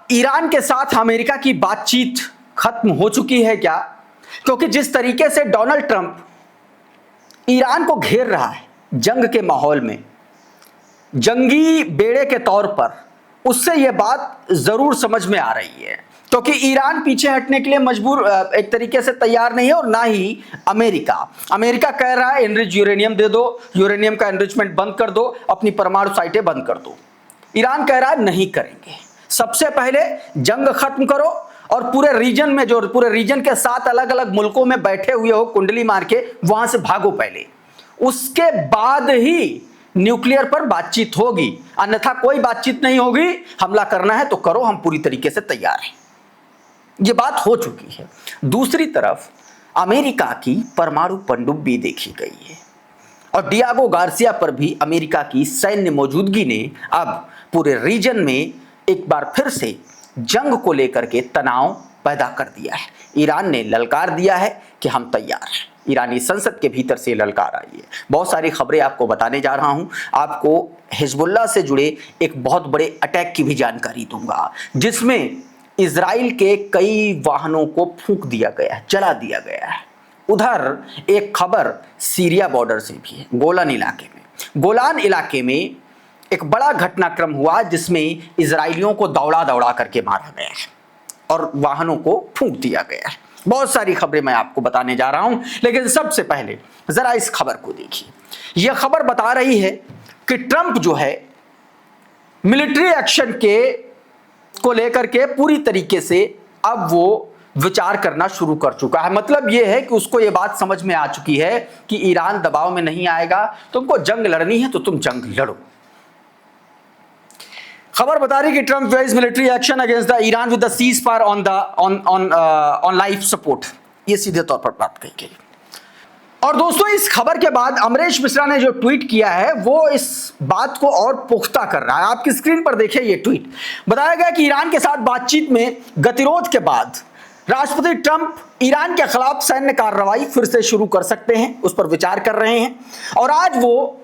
Iran के साथ America की बातचीत खत्म हो चुकी है क्या? क्योंकि जिस तरीके से डोनाल्ड ट्रंप ईरान को घेर रहा है जंग के माहौल में, जंगी बेड़े के तौर पर, उससे यह बात जरूर समझ में आ रही है। क्योंकि ईरान पीछे हटने के लिए मजबूर एक तरीके से तैयार नहीं है, और ना ही अमेरिका कह रहा है एनरिच यूरेनियम दे दो, यूरेनियम का एनरिचमेंट बंद कर दो, अपनी परमाणु साइटें बंद कर दो। ईरान कह रहा है नहीं करेंगे, सबसे पहले जंग खत्म करो और पूरे रीजन में, जो पूरे रीजन के 7 अलग अलग मुल्कों में बैठे हुए हो कुंडली मार के, वहां से भागो पहले, उसके बाद ही न्यूक्लियर पर बातचीत होगी, अन्यथा कोई बातचीत नहीं होगी। हमला करना है तो करो, हम पूरी तरीके से तैयार हैं। ये बात हो चुकी है। दूसरी तरफ अमेरिका की परमाणु पनडुब्बी देखी गई है और डियागो गार्सिया पर भी अमेरिका की सैन्य मौजूदगी ने अब पूरे रीजन में एक बार फिर से जंग को लेकर के तनाव पैदा कर दिया है। ईरान ने ललकार दिया है कि हम तैयार हैं। ईरानी संसद के भीतर से ललकार आई है। बहुत सारी खबरें आपको बताने जा रहा हूं। आपको हिजबुल्लाह से जुड़े एक बहुत बड़े अटैक की भी जानकारी दूंगा, जिसमें इजराइल के कई वाहनों को फूंक दिया गया है, जला दिया गया है। उधर एक खबर सीरिया बॉर्डर से भी है। गोलान इलाके में एक बड़ा घटनाक्रम हुआ, जिसमें इजराइलियों को दौड़ा दौड़ा करके मारा गया है और वाहनों को फूंक दिया गया है। बहुत सारी खबरें मैं आपको बताने जा रहा हूं, लेकिन सबसे पहले जरा इस खबर को देखिए। यह खबर बता रही है कि ट्रंप जो है मिलिट्री एक्शन को लेकर के पूरी तरीके से अब वो विचार करना शुरू कर चुका है। मतलब यह है कि उसको ये बात समझ में आ चुकी है कि ईरान दबाव में नहीं आएगा, तुमको जंग लड़नी है तो तुम जंग लड़ो। खबर बता रही कि Trump wages military action against the Iran with the ceasefire on life support, ये सीधे तौर पर बात कही गई। और दोस्तों, इस खबर के बाद अमरीश मिश्रा ने जो ट्वीट किया है वो इस बात को और पुख्ता कर रहा है। आपकी स्क्रीन पर देखिए ये ट्वीट। बताया गया कि ईरान के साथ बातचीत में गतिरोध के बाद राष्ट्रपति ट्रंप ईरान के खिलाफ सैन्य कार्रवाई फिर से शुरू कर सकते हैं, उस पर विचार कर रहे हैं और आज वो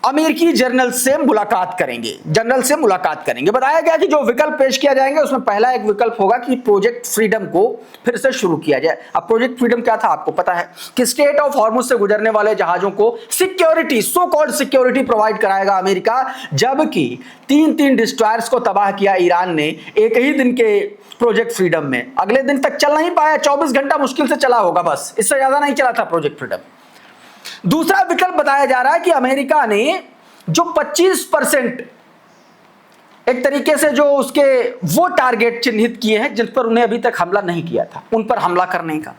अमेरिकी जनरल से मुलाकात करेंगे। बताया गया कि जो विकल्प पेश किया जाएंगे उसमें पहला एक विकल्प होगा कि प्रोजेक्ट फ्रीडम को फिर से शुरू किया जाए। अब प्रोजेक्ट फ्रीडम क्या था आपको पता है कि स्ट्रेट ऑफ हॉर्मुज से गुजरने वाले जहाजों को security, so called security provide कराएगा अमेरिका, जबकि 3 डिस्ट्रॉयर्स को तबाह किया ईरान ने एक ही दिन के प्रोजेक्ट फ्रीडम में। अगले दिन तक चल नहीं पाया, 24 घंटा मुश्किल से चला होगा, बस इससे ज्यादा नहीं चला था प्रोजेक्ट फ्रीडम। दूसरा विकल्प बताया जा रहा है कि अमेरिका ने जो 25% एक तरीके से जो उसके वो टारगेट चिन्हित किए हैं जिन पर उन्हें अभी तक हमला नहीं किया था, उन पर हमला करने का।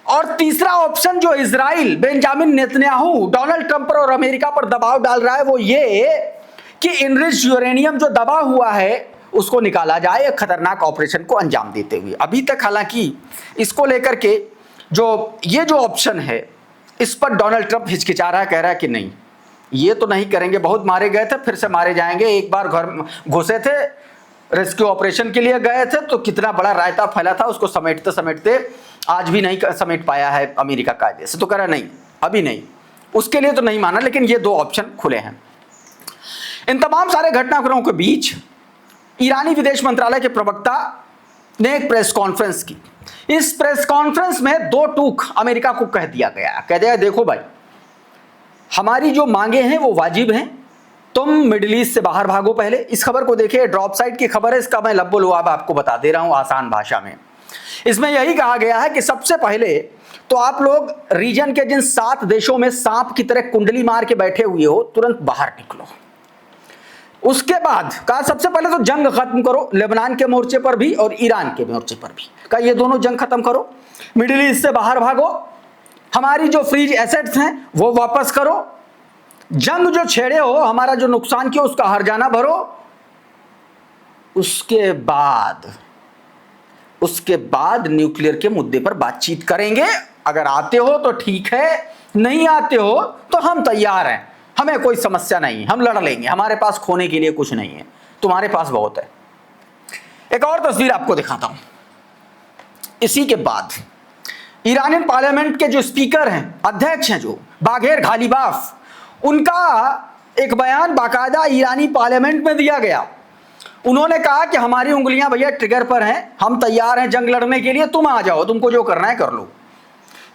और तीसरा ऑप्शन जो Israel, Benjamin Netanyahu Donald Trump और अमेरिका पर दबाव डाल रहा है वो ये कि इनरिच्ड यूरेनियम जो दबा हुआ है उसको निकाला जाए, एक खतरनाक ऑपरेशन को अंजाम देते हुए। अभी तक हालांकि इसको लेकर के ये जो ऑप्शन है इस पर डोनाल्ड ट्रंप हिचकिचा रहा है, कह रहा है कि नहीं ये तो नहीं करेंगे, बहुत मारे गए थे फिर से मारे जाएंगे। एक बार घर घुसे थे, रेस्क्यू ऑपरेशन के लिए गए थे तो कितना बड़ा रायता फैला था, उसको समेटते समेटते आज भी नहीं समेट पाया है अमेरिका कायदे से। तो कह रहा नहीं, अभी नहीं, उसके लिए तो नहीं माना, लेकिन ये 2 ऑप्शन खुले हैं। इन तमाम सारे घटनाक्रमों के बीच ईरानी विदेश मंत्रालय के प्रवक्ता ने एक प्रेस कॉन्फ्रेंस की। इस प्रेस कॉन्फ्रेंस में 2 टूक अमेरिका को कह दिया देखो भाई, हमारी जो मांगे हैं वो वाजिब हैं, तुम मिडिल ईस्ट से बाहर भागो पहले। इस खबर को देखिए, ड्रॉप साइट की खबर है, इसका मैं लब्बो लुआब आपको बता दे रहा हूं आसान भाषा में। इसमें यही कहा गया है कि सबसे पहले तो आप लोग रीजन के जिन 7 देशों में सांप की तरह कुंडली मार के बैठे हुए हो, तुरंत बाहर निकलो। उसके बाद कहा सबसे पहले तो जंग खत्म करो, लेबनान के मोर्चे पर भी और ईरान के मोर्चे पर भी। कहा ये दोनों जंग खत्म करो, मिडिल ईस्ट से बाहर भागो, हमारी जो फ्रीज एसेट्स हैं वो वापस करो, जंग जो छेड़े हो, हमारा जो नुकसान किया उसका हर्जाना भरो। उसके बाद न्यूक्लियर के मुद्दे पर बातचीत करेंगे। अगर आते हो तो ठीक है, नहीं आते हो तो हम तैयार हैं, हमें कोई समस्या नहीं, हम लड़ लेंगे, हमारे पास खोने के लिए कुछ नहीं है, तुम्हारे पास बहुत है। एक और तस्वीर आपको दिखाता हूं। इसी के बाद ईरानियन पार्लियामेंट के जो स्पीकर हैं, अध्यक्ष हैं, जो बाघेर घालीबाफ, उनका एक बयान बाकायदा ईरानी पार्लियामेंट में दिया गया उन्होंने कहा कि हमारी उंगलियां भैया ट्रिगर पर हैं, हम तैयार हैं जंग लड़ने के लिए, तुम आ जाओ, तुमको जो करना है कर लो।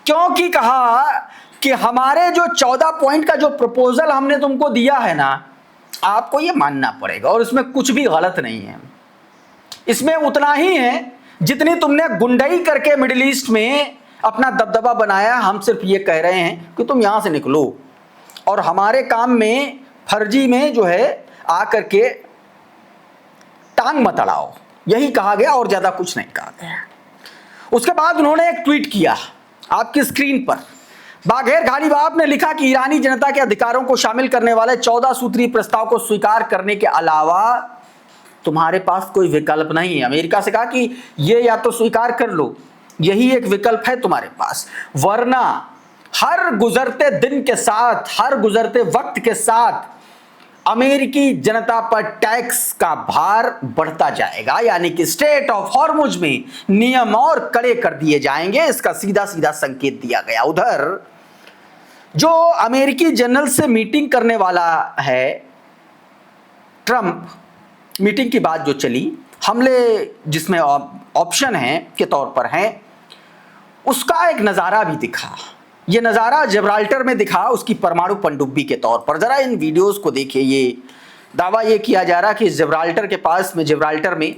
क्योंकि कहा कि हमारे जो 14 पॉइंट का जो प्रपोजल हमने तुमको दिया है ना, आपको ये मानना पड़ेगा, और इसमें कुछ भी गलत नहीं है। इसमें उतना ही है जितनी तुमने गुंडाई करके मिडिल ईस्ट में अपना दबदबा बनाया। हम सिर्फ ये कह रहे हैं कि तुम यहां से निकलो और हमारे काम में फर्जी में जो है आकर के टांग मत अड़ाओ, यही कहा गया और ज्यादा कुछ नहीं कहा गया। उसके बाद उन्होंने एक ट्वीट किया आपकी स्क्रीन पर। बाघेर घालीबाफ ने लिखा कि ईरानी जनता के अधिकारों को शामिल करने वाले 14 सूत्री प्रस्ताव को स्वीकार करने के अलावा तुम्हारे पास कोई विकल्प नहीं है। अमेरिका से कहा कि ये या तो स्वीकार कर लो, यही एक विकल्प है तुम्हारे पास, वरना हर गुजरते दिन के साथ, हर गुजरते वक्त के साथ अमेरिकी जनता पर टैक्स का भार बढ़ता जाएगा, यानी कि स्टेट ऑफ हॉर्मुज में नियम और कड़े कर दिए जाएंगे। इसका सीधा सीधा संकेत दिया गया। उधर जो अमेरिकी जनरल से मीटिंग करने वाला है ट्रंप, मीटिंग की बात जो चली, हमले जिसमें ऑप्शन है के तौर पर है, उसका एक नज़ारा भी दिखा। ये नज़ारा जिब्राल्टर में दिखा, उसकी परमाणु पनडुब्बी के तौर पर। जरा इन वीडियोस को देखिए। ये दावा ये किया जा रहा कि जिब्राल्टर के पास में, जिब्राल्टर में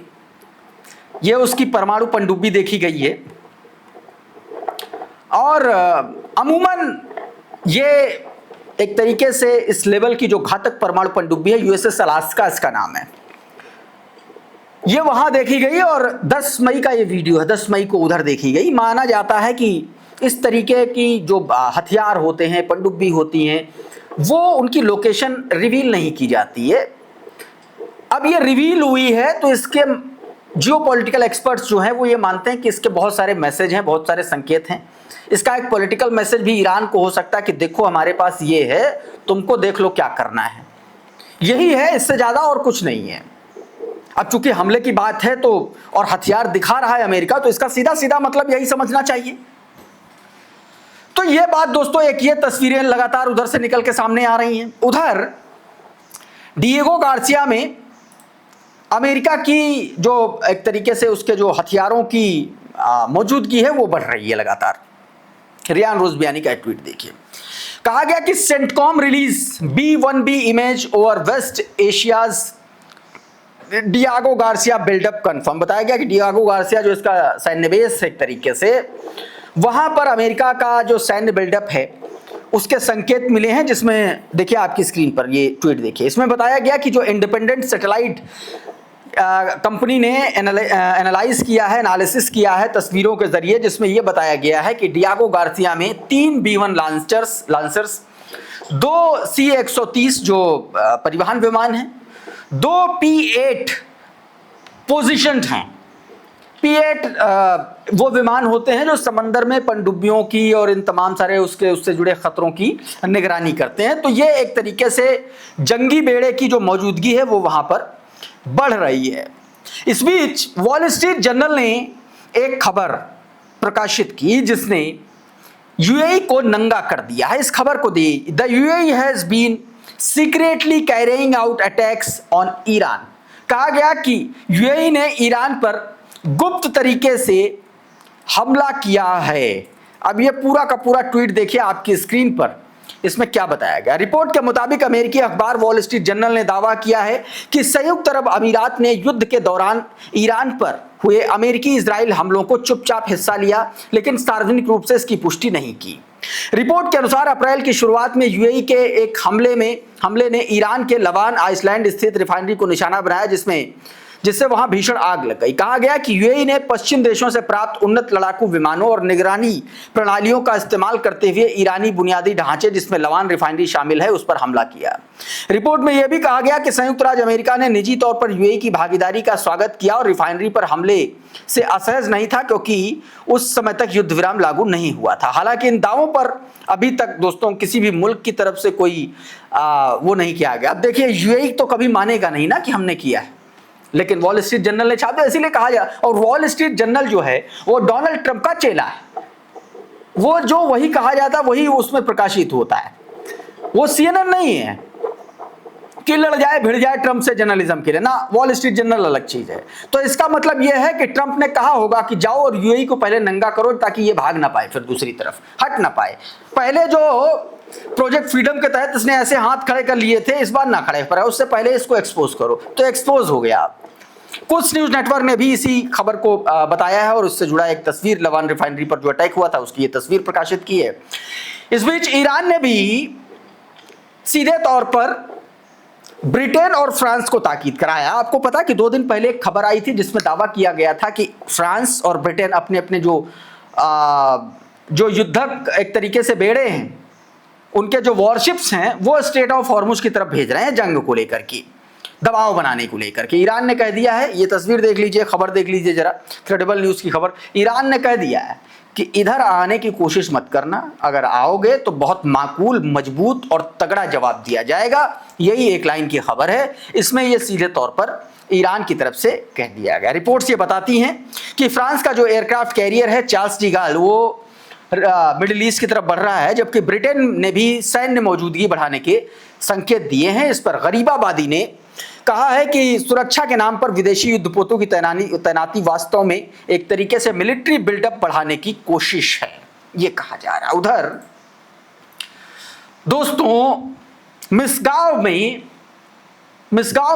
ये उसकी परमाणु पनडुब्बी देखी गई है। और अमूमन ये एक तरीके से इस लेवल की जो घातक परमाणु पनडुब्बी है, यूएसएस अलास्का इसका नाम है, ये वहां देखी गई। और 10 मई का ये वीडियो है, 10 मई को उधर देखी गई। माना जाता है कि इस तरीके की जो हथियार होते हैं, पनडुब्बी होती हैं, वो उनकी लोकेशन रिवील नहीं की जाती है। अब ये रिवील हुई है तो इसके जियोपॉलिटिकल एक्सपर्ट्स जो हैं वो ये मानते हैं कि इसके बहुत सारे मैसेज हैं, बहुत सारे संकेत हैं। इसका एक पॉलिटिकल मैसेज भी ईरान को हो सकता है कि देखो हमारे पास ये है, तुमको देख लो क्या करना है। यही है, इससे ज्यादा और कुछ नहीं है। अब चूंकि हमले की बात है तो और हथियार दिखा रहा है अमेरिका, तो इसका सीधा सीधा मतलब यही समझना चाहिए। तो ये बात दोस्तों, एक ये तस्वीरें लगातार उधर से निकल के सामने आ रही हैं। उधर डिएगो गार्सिया में अमेरिका की जो एक तरीके से उसके जो हथियारों की मौजूदगी है वो बढ़ रही है लगातार। रियान रोज़बियानी का ट्वीट देखिए। कहा गया कि CENTCOM release B-1B image over West Asia's Diego Garcia buildup confirm. बताया गया कि डिएगो गार्सिया जो इसका सैन्य बेस है एक तरीके से, वहां पर अमेरिका का जो सैन्य बिल्डअप है उसके संकेत मिले हैं। जिसमें देखिए आपकी स्क्रीन पर ये ट्वीट देखिए। इसमें बताया गया कि जो इंडिपेंडेंट सैटेलाइट कंपनी ने एनालाइज किया है, एनालिसिस किया है तस्वीरों के जरिए, जिसमें यह बताया गया है कि डिएगो गार्सिया में 3 B-1 लांसर्स, 2 C-130 जो परिवहन विमान हैं, 2 P-8 पोजिशंड हैं। P-8 वो विमान होते हैं जो समंदर में पनडुब्बियों की और इन तमाम सारे उससे जुड़े खतरों की निगरानी करते हैं। तो ये एक तरीके से जंगी बेड़े की जो मौजूदगी है वो वहां पर बढ़ रही है। इस बीच वॉल स्ट्रीट जर्नल ने एक खबर प्रकाशित की जिसने यूएई को नंगा कर दिया है। इस खबर को दी, the UAE has been secretly carrying out attacks on Iran. कहा गया कि यूएई ने ईरान पर गुप्त तरीके से हमला किया है। अब ये पूरा का पूरा ट्वीट देखिए आपकी स्क्रीन पर। इसमें क्या बताया गया? रिपोर्ट के मुताबिक अमेरिकी अखबार वॉल स्ट्रीट जर्नल ने दावा किया है कि संयुक्त अरब अमीरात ने युद्ध के दौरान ईरान पर हुए अमेरिकी इजराइल हमलों को चुपचाप हिस्सा लिया, लेकिन सार्वजनिक रूप से इसकी पुष्टि नहीं की। रिपोर्ट के अनुसार अप्रैल की शुरुआत में यूएई के एक हमले ने ईरान के लवान आइसलैंड स्थित रिफाइनरी को निशाना बनाया, जिससे वहां भीषण आग लग गई। कहा गया कि यूएई ने पश्चिम देशों से प्राप्त उन्नत लड़ाकू विमानों और निगरानी प्रणालियों का इस्तेमाल करते हुए ईरानी बुनियादी ढांचे, जिसमें लवान रिफाइनरी शामिल है, उस पर हमला किया। रिपोर्ट में यह भी कहा गया कि संयुक्त राज्य अमेरिका ने निजी तौर पर यूएई की भागीदारी का स्वागत किया और रिफाइनरी पर हमले से असहज नहीं था, क्योंकि उस समय तक युद्ध विराम लागू नहीं हुआ था। हालांकि इन दावों पर अभी तक दोस्तों किसी भी मुल्क की तरफ से कोई वो नहीं किया गया। अब देखिए यूएई तो कभी मानेगा नहीं ना कि हमने किया है, लेकिन वॉल स्ट्रीट जर्नल ने छापा, इसीलिए कहा जा। और वॉल स्ट्रीट जर्नल जो है वो डोनाल्ड ट्रंप का चेला है। वो जो वही कहा जाता वही उसमें प्रकाशित होता है, वो सीएनएन नहीं है। कि लड़ जाए भिड़ जाए ट्रंप से जर्नलिज्म के लिए ना, वॉल स्ट्रीट जर्नल अलग चीज है। तो इसका मतलब यह है कि ट्रंप ने कहा होगा कि जाओ और यूएई को पहले नंगा करो ताकि ये भाग ना पाए, फिर दूसरी तरफ हट ना पाए। पहले जो प्रोजेक्ट फ्रीडम के तहत इसने ऐसे हाथ खड़े कर लिए थे, इस बार ना खड़े पर उससे पहले इसको एक्सपोज करो, तो एक्सपोज हो गया। कुछ न्यूज नेटवर्क ने भी इसी खबर को बताया है और उससे जुड़ा एक तस्वीर, लवान रिफाइनरी पर जो अटैक हुआ था उसकी ये तस्वीर प्रकाशित की है। इस बीच ईरान ने भी सीधे तौर पर ब्रिटेन और फ्रांस को ताकीद कराया। आपको पता है कि 2 दिन पहले एक खबर आई थी जिसमें दावा किया गया था कि फ्रांस और ब्रिटेन अपने अपने जो युद्धक एक तरीके से बेड़े हैं, उनके जो वॉरशिप्स हैं वो स्ट्रेट ऑफ हॉर्मुज की तरफ भेज रहे हैं जंग को लेकर के, दबाव बनाने को लेकर के। ईरान ने कह दिया है, ये तस्वीर देख लीजिए, खबर देख लीजिए जरा, क्रेडिबल न्यूज की खबर। ईरान ने कह दिया है कि इधर आने की कोशिश मत करना, अगर आओगे तो बहुत माकूल, मजबूत और तगड़ा जवाब दिया जाएगा। यही एक लाइन की खबर है, इसमें यह सीधे तौर पर ईरान की तरफ से कह दिया गया। रिपोर्ट्स ये बताती हैं कि फ्रांस का जो एयरक्राफ्ट कैरियर है चार्ल्स डी गाल, वो मिडिल ईस्ट की तरफ बढ़ रहा है, जबकि ब्रिटेन ने भी सैन्य मौजूदगी बढ़ाने के संकेत दिए हैं। इस पर गरीबाबादी ने कहा है कि सुरक्षा के नाम पर विदेशी युद्धपोतों की तैनाती वास्तव में एक तरीके से मिलिट्री बिल्डअप बढ़ाने की कोशिश है, ये कहा जा रहा है। उधर दोस्तों मिसगांव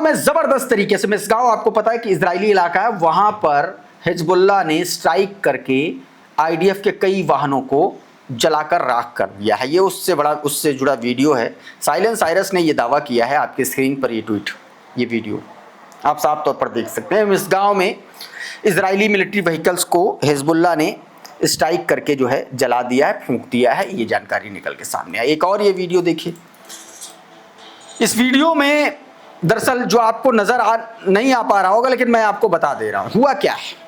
में जबरदस्त तरीके से, मिसगांव आपको पता है कि इजरायली इलाका है, वहां पर हिजबुल्लाह ने स्ट्राइक करके आईडीएफ के कई वाहनों को जलाकर राख कर दिया है। ये उससे जुड़ा वीडियो है। साइलेंस साइरस ने यह दावा किया है, आपकी स्क्रीन पर ये ट्वीट, ये वीडियो आप साफ तौर पर देख सकते हैं। इस गांव में इजरायली मिलिट्री व्हीकल्स को हिजबुल्लाह ने स्ट्राइक करके जो है जला दिया है, फूंक दिया है, ये जानकारी निकल के सामने आई। एक और ये वीडियो देखिए। इस वीडियो में दरअसल जो आपको नहीं आ पा रहा होगा, लेकिन मैं आपको बता दे रहा हूं हुआ क्या है।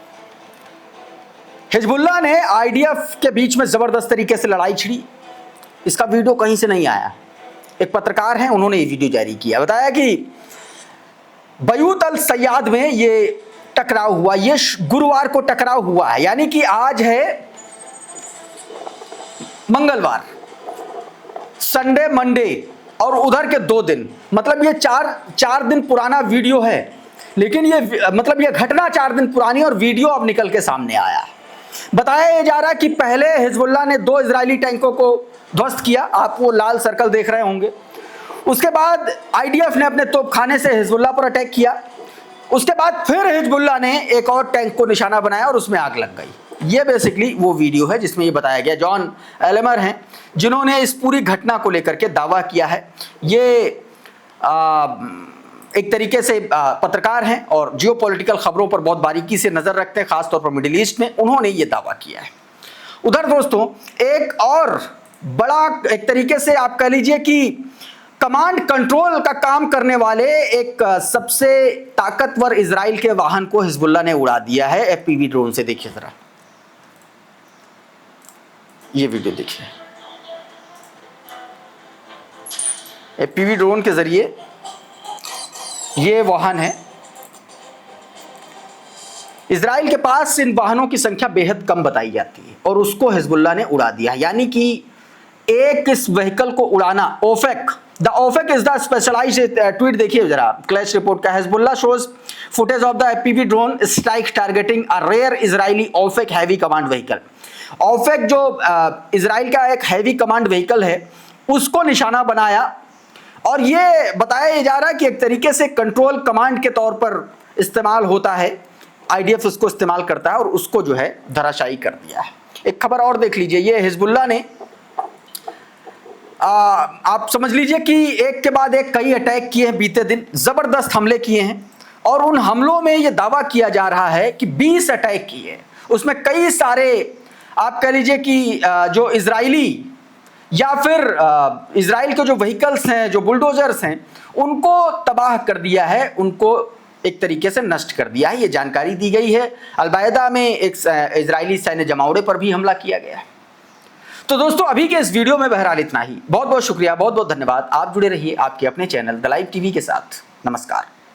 हिजबुल्लाह ने आईडीएफ के बीच में जबरदस्त तरीके से लड़ाई छिड़ी। इसका वीडियो कहीं से नहीं आया, एक पत्रकार हैं उन्होंने ये वीडियो जारी किया। बताया कि बयूत अल सयाद में ये टकराव हुआ, ये गुरुवार को टकराव हुआ है, यानी कि आज है मंगलवार, संडे, मंडे और उधर के 2 दिन, मतलब ये चार दिन पुराना वीडियो है। लेकिन ये मतलब ये घटना 4 दिन पुरानी और वीडियो अब निकल के सामने आया है। बताया जा रहा है कि पहले हिजबुल्लाह ने 2 इजरायली टैंकों को ध्वस्त किया, आप वो लाल सर्कल देख रहे होंगे। उसके बाद आईडीएफ ने अपने तोपखाने से हिजबुल्लाह पर अटैक किया। उसके बाद फिर हिजबुल्लाह ने एक और टैंक को निशाना बनाया और उसमें आग लग गई। ये बेसिकली वो वीडियो है जिसमें ये बताया गया। जॉन एलेमर हैं जिन्होंने इस पूरी घटना को लेकर के दावा किया है। ये एक तरीके से पत्रकार हैं और जियोपॉलिटिकल खबरों पर बहुत बारीकी से नजर रखते हैं, खासतौर पर मिडिल ईस्ट में। उन्होंने ये दावा किया है। उधर दोस्तों एक और बड़ा एक तरीके से आप कह लीजिए कि कमांड कंट्रोल का काम करने वाले एक सबसे ताकतवर इजराइल के वाहन को हिजबुल्लाह ने उड़ा दिया है एफपीवी ड्रोन से। देखिए जरा ये वीडियो देखिए। एफपीवी ड्रोन के जरिए ये वाहन है। इजराइल के पास इन वाहनों की संख्या बेहद कम बताई जाती है और उसको हिजबुल्लाह ने उड़ा दिया। यानी कि एक इस व्हीकल को उड़ाना, Ofek, the Ofek is the specialised, tweet देखिए जरा क्लैश रिपोर्ट का। Hezbollah shows footage of the FPV drone strike targeting a rare Israeli Ofek heavy command vehicle. Ofek जो इजराइल का एक हैवी कमांड व्हीकल है उसको निशाना बनाया और ये बताया जा रहा है कि एक तरीके से कंट्रोल कमांड के तौर पर इस्तेमाल होता है। आईडीएफ उसको इस्तेमाल करता है और उसको जो है धराशायी कर दिया है। एक खबर और देख लीजिए। ये हिजबुल्लाह ने आप समझ लीजिए कि एक के बाद एक कई अटैक किए हैं, बीते दिन जबरदस्त हमले किए हैं और उन हमलों में ये दावा किया जा रहा है कि 20 अटैक किए हैं। उसमें कई सारे आप कह लीजिए कि जो इजरायली या फिर इजराइल के जो व्हीकल्स हैं, जो बुलडोजर्स हैं, उनको तबाह कर दिया है, उनको एक तरीके से नष्ट कर दिया है। ये जानकारी दी गई है। अलबायदा में एक इजरायली सैन्य जमावड़े पर भी हमला किया गया है। तो दोस्तों अभी के इस वीडियो में बहरहाल इतना ही। बहुत बहुत शुक्रिया, बहुत बहुत धन्यवाद। आप जुड़े रहिए आपके अपने चैनल द लाइव टीवी के साथ। नमस्कार।